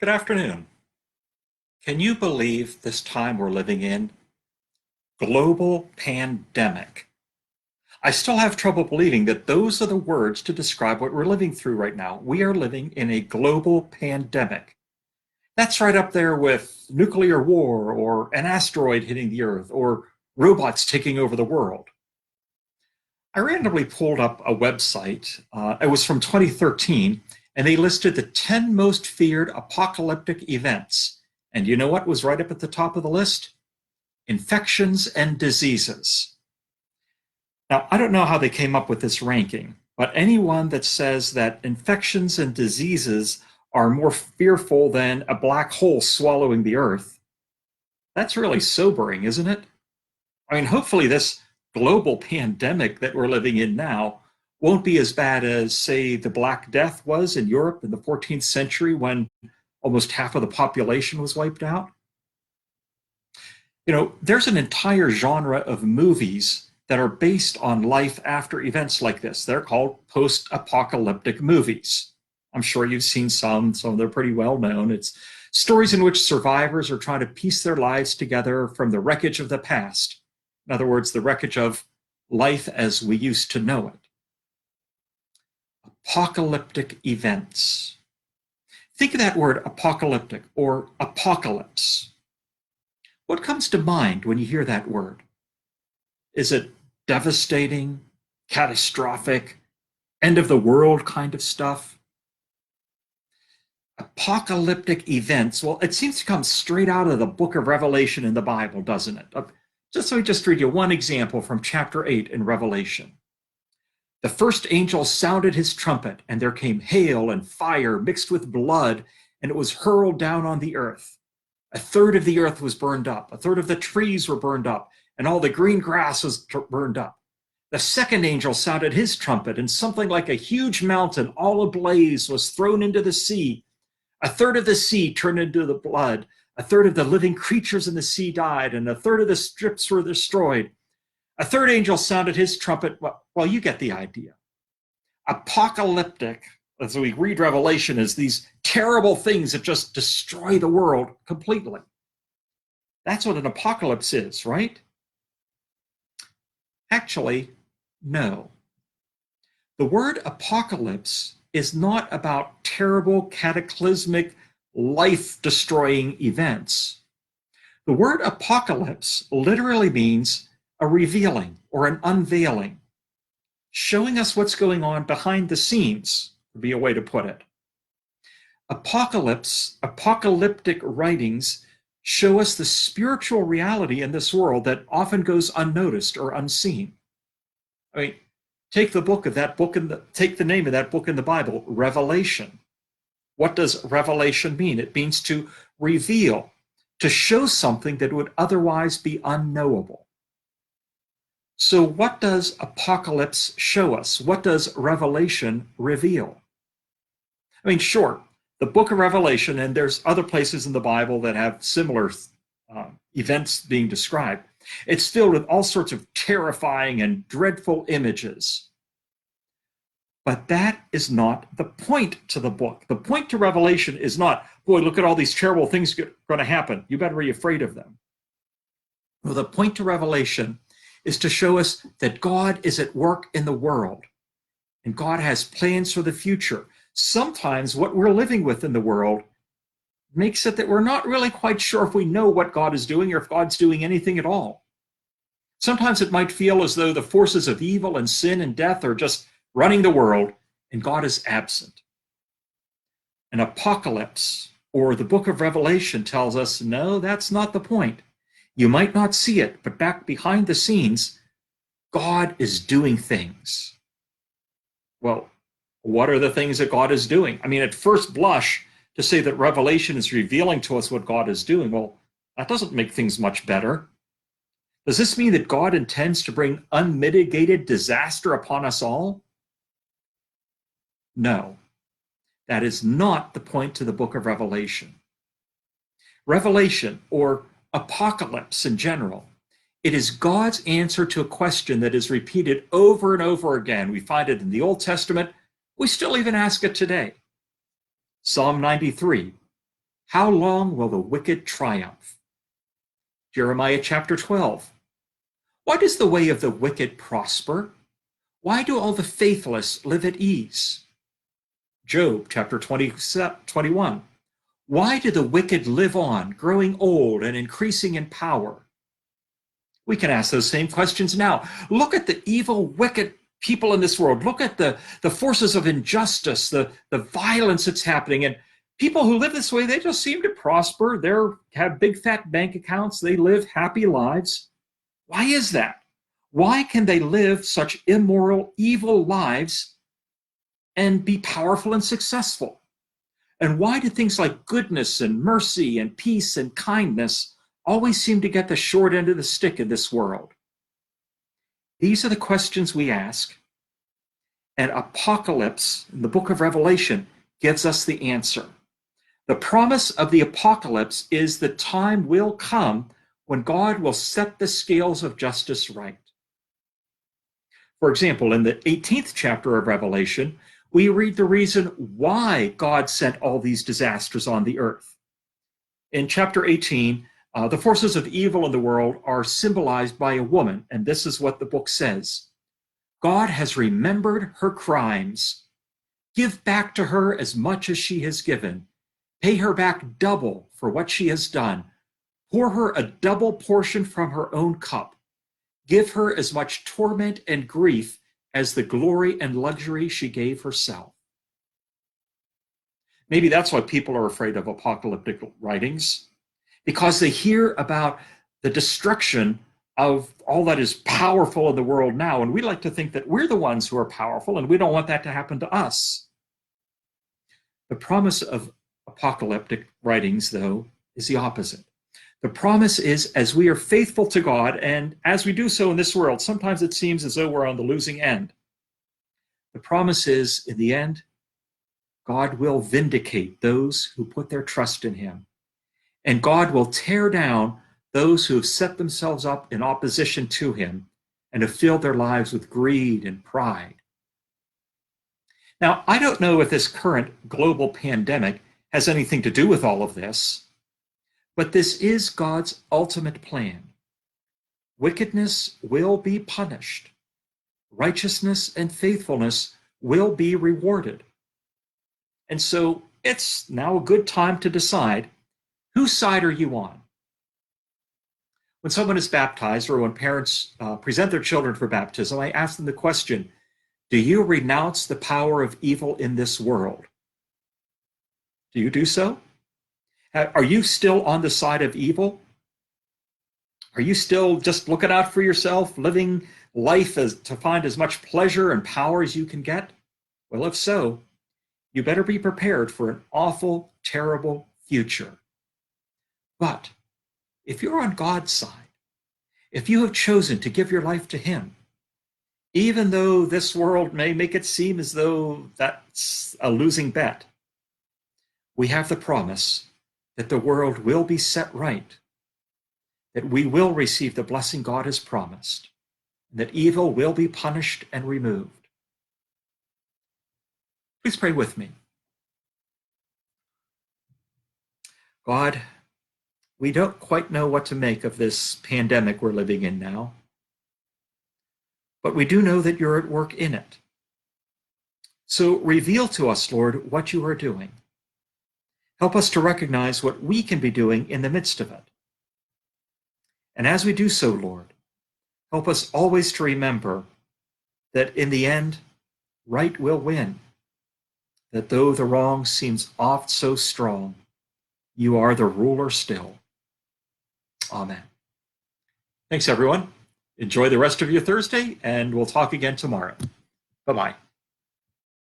Good afternoon. Can you believe this time we're living in? Global pandemic. I still have trouble believing that those are the words to describe what we're living through right now. We are living in a global pandemic. That's right up there with nuclear war or an asteroid hitting the Earth or robots taking over the world. I randomly pulled up a website. It was from 2013, and they listed the 10 most feared apocalyptic events. And you know what was right up at the top of the list? Infections and diseases. Now, I don't know how they came up with this ranking, but anyone that says that infections and diseases are more fearful than a black hole swallowing the Earth, that's really sobering, isn't it? I mean, hopefully this global pandemic that we're living in now won't be as bad as, say, the Black Death was in Europe in the 14th century when almost half of the population was wiped out. You know, there's an entire genre of movies that are based on life after events like this. They're called post-apocalyptic movies. I'm sure you've seen some of them are pretty well known. It's stories in which survivors are trying to piece their lives together from the wreckage of the past. In other words, the wreckage of life as we used to know it. Apocalyptic events. Think of that word apocalyptic or apocalypse. What comes to mind when you hear that word? Is it devastating, catastrophic, end of the world kind of stuff? Apocalyptic events, well, it seems to come straight out of the book of Revelation in the Bible, doesn't it? Let me just read you one example from chapter 8 in Revelation. The first angel sounded his trumpet, and there came hail and fire mixed with blood, and it was hurled down on the earth. A third of the earth was burned up, a third of the trees were burned up, and all the green grass was burned up. The second angel sounded his trumpet, and something like a huge mountain, all ablaze, was thrown into the sea. A third of the sea turned into the blood. A third of the living creatures in the sea died, and a third of the ships were destroyed. A third angel sounded his trumpet. Well, you get the idea. Apocalyptic, as we read Revelation, is these terrible things that just destroy the world completely. That's what an apocalypse is, right? Actually, no. The word apocalypse is not about terrible, cataclysmic, life-destroying events. The word apocalypse literally means a revealing or an unveiling, showing us what's going on behind the scenes, would be a way to put it. Apocalyptic writings show us the spiritual reality in this world that often goes unnoticed or unseen. I mean, take the name of that book in the Bible, Revelation. What does revelation mean? It means to reveal, to show something that would otherwise be unknowable. So what does apocalypse show us? What does Revelation reveal? I mean, sure, the book of Revelation, and there's other places in the Bible that have similar events being described. It's filled with all sorts of terrifying and dreadful images. But that is not the point to the book. The point to Revelation is not, boy, look at all these terrible things going to happen. You better be afraid of them. Well, the point to Revelation is to show us that God is at work in the world, and God has plans for the future. Sometimes what we're living with in the world makes it that we're not really quite sure if we know what God is doing or if God's doing anything at all. Sometimes it might feel as though the forces of evil and sin and death are just running the world, and God is absent. An apocalypse, or the book of Revelation, tells us, no, that's not the point. You might not see it, but back behind the scenes, God is doing things. Well, what are the things that God is doing? I mean, at first blush, to say that Revelation is revealing to us what God is doing, well, that doesn't make things much better. Does this mean that God intends to bring unmitigated disaster upon us all? No, that is not the point to the book of Revelation. Revelation, or apocalypse in general, it is God's answer to a question that is repeated over and over again. We find it in the Old Testament. We still even ask it today. Psalm 93, How long will the wicked triumph? Jeremiah chapter 12. Why does the way of the wicked prosper? Why do all the faithless live at ease? Job chapter 21. Why do the wicked live on, growing old and increasing in power? We can ask those same questions now. Look at the evil, wicked people in this world. Look at the forces of injustice, the violence that's happening. And people who live this way, they just seem to prosper. They have big fat bank accounts. They live happy lives. Why is that? Why can they live such immoral, evil lives and be powerful and successful? And why do things like goodness and mercy and peace and kindness always seem to get the short end of the stick in this world? These are the questions we ask, and Apocalypse, in the book of Revelation, gives us the answer. The promise of the Apocalypse is that time will come when God will set the scales of justice right. For example, in the 18th chapter of Revelation, we read the reason why God sent all these disasters on the earth. In chapter 18, the forces of evil in the world are symbolized by a woman, and this is what the book says. God has remembered her crimes. Give back to her as much as she has given. Pay her back double for what she has done. Pour her a double portion from her own cup. Give her as much torment and grief as the glory and luxury she gave herself. Maybe that's why people are afraid of apocalyptic writings, because they hear about the destruction of all that is powerful in the world now, and we like to think that we're the ones who are powerful, and we don't want that to happen to us. The promise of apocalyptic writings, though, is the opposite. The promise is, as we are faithful to God, and as we do so in this world, sometimes it seems as though we're on the losing end. The promise is, in the end, God will vindicate those who put their trust in him. And God will tear down those who have set themselves up in opposition to him and have filled their lives with greed and pride. Now, I don't know if this current global pandemic has anything to do with all of this, but this is God's ultimate plan. Wickedness will be punished. Righteousness and faithfulness will be rewarded. And so it's now a good time to decide, whose side are you on? When someone is baptized, or when parents present their children for baptism, I ask them the question, do you renounce the power of evil in this world? Do you do so? Are you still on the side of evil? Are you still just looking out for yourself, living life to find as much pleasure and power as you can get? Well, if so, you better be prepared for an awful, terrible future. But if you're on God's side, if you have chosen to give your life to him, even though this world may make it seem as though that's a losing bet, we have the promise that the world will be set right, that we will receive the blessing God has promised, and that evil will be punished and removed. Please pray with me. God, we don't quite know what to make of this pandemic we're living in now, but we do know that you're at work in it. So reveal to us, Lord, what you are doing. Help us to recognize what we can be doing in the midst of it. And as we do so, Lord, help us always to remember that in the end, right will win, that though the wrong seems oft so strong, you are the ruler still. Amen. Thanks, everyone. Enjoy the rest of your Thursday, and we'll talk again tomorrow. Bye-bye.